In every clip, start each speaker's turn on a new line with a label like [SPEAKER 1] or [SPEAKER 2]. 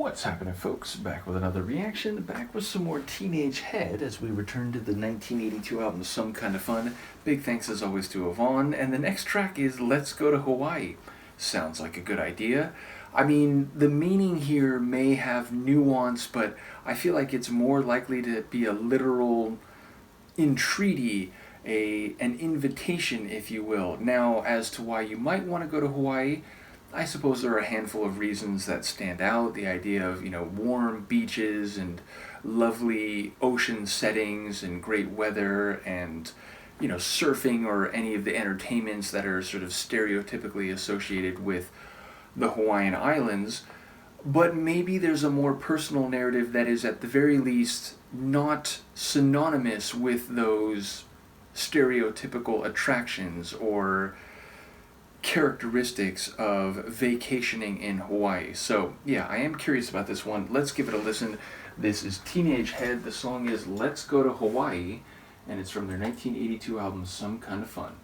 [SPEAKER 1] What's happening, folks? Back with another reaction, back with some more Teenage Head as we return to the 1982 album Some Kind of Fun. Big thanks as always to Yvonne, and the next track is Let's Go to Hawaii. Sounds like a good idea. I mean, the meaning here may have nuance, but I feel like it's more likely to be a literal entreaty, an invitation, if you will. Now, as to why you might want to go to Hawaii, I suppose there are a handful of reasons that stand out. The idea of, warm beaches and lovely ocean settings and great weather and, surfing or any of the entertainments that are sort of stereotypically associated with the Hawaiian Islands. But maybe there's a more personal narrative that is at the very least not synonymous with those stereotypical attractions or characteristics of vacationing in Hawaii. So yeah, I am curious about this one. Let's give it a listen. This is Teenage Head. The song is Let's Go to Hawaii, and it's from their 1982 album Some Kind of Fun.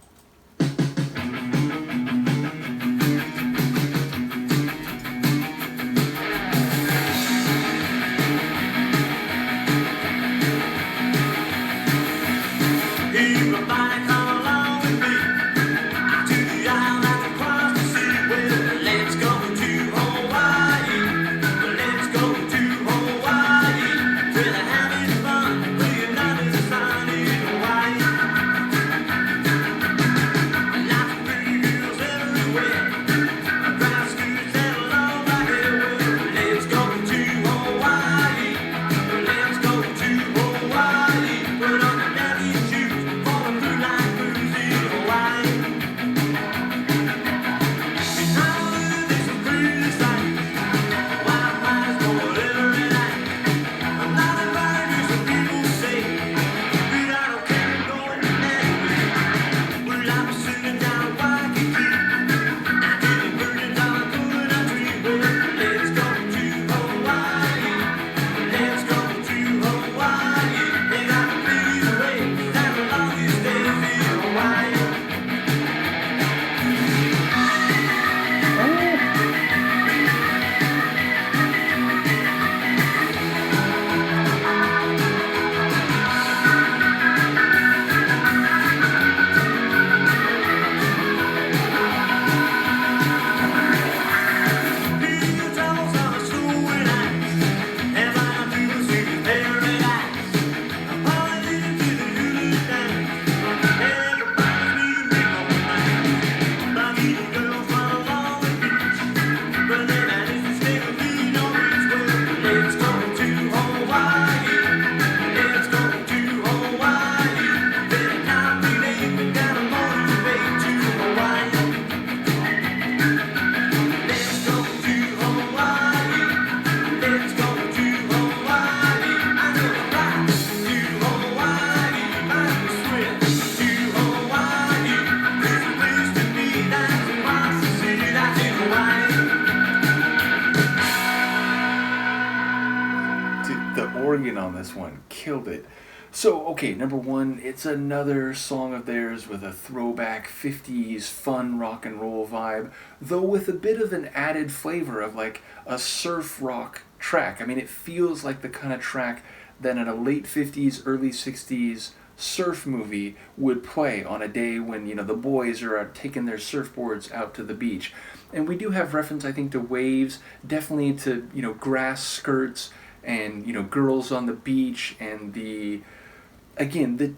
[SPEAKER 1] The organ on this one killed it. So, okay, number one, it's another song of theirs with a throwback 50s fun rock and roll vibe, though with a bit of an added flavor of like a surf rock track. I mean, it feels like the kind of track that in a late 50s, early 60s surf movie would play on a day when, the boys are taking their surfboards out to the beach. And we do have reference, I think, to waves, definitely to, grass skirts, and girls on the beach, and the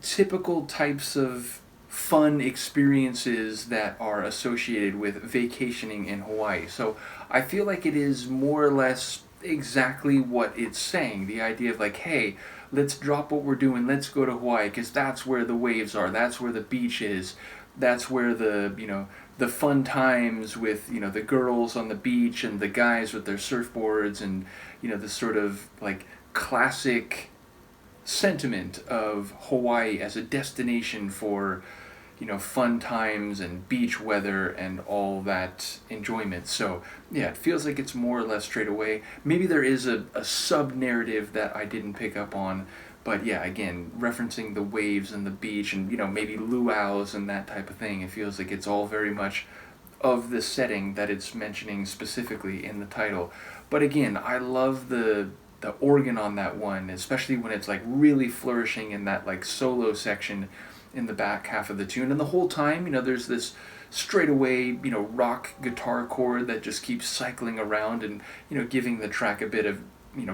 [SPEAKER 1] typical types of fun experiences that are associated with vacationing in Hawaii. So I feel like it is more or less exactly what it's saying. The idea of like, hey, let's drop what we're doing, let's go to Hawaii, because that's where the waves are, that's where the beach is, that's where the fun times with, the girls on the beach and the guys with their surfboards and, the sort of like classic sentiment of Hawaii as a destination for, fun times and beach weather and all that enjoyment. So yeah, it feels like it's more or less straight away. Maybe there is a sub-narrative that I didn't pick up on, but yeah, again, referencing the waves and the beach and, maybe luau's and that type of thing, it feels like it's all very much of the setting that it's mentioning specifically in the title. But again, I love the organ on that one, especially when it's like really flourishing in that like solo section in the back half of the tune. And the whole time, there's this straightaway, rock guitar chord that just keeps cycling around and, giving the track a bit of,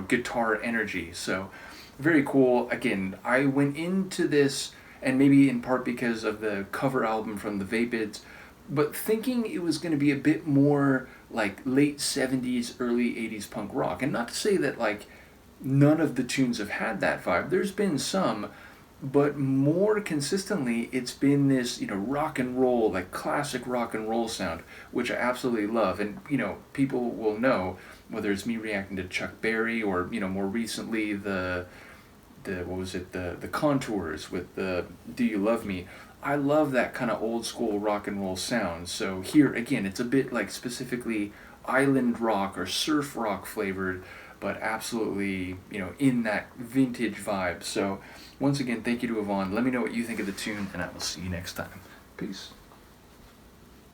[SPEAKER 1] guitar energy. So very cool. Again, I went into this, and maybe in part because of the cover album from the Vapids, but thinking it was going to be a bit more like late 70s, early 80s punk rock. And not to say that like none of the tunes have had that vibe. There's been some, but more consistently it's been this, rock and roll, like classic rock and roll sound, which I absolutely love. And, people will know, whether it's me reacting to Chuck Berry or, more recently the Contours with the Do You Love Me. I love that kind of old school rock and roll sound. So here again, it's a bit like specifically island rock or surf rock flavored, but absolutely, in that vintage vibe. So once again, thank you to Yvonne. Let me know what you think of the tune, and I will see you next time. Peace.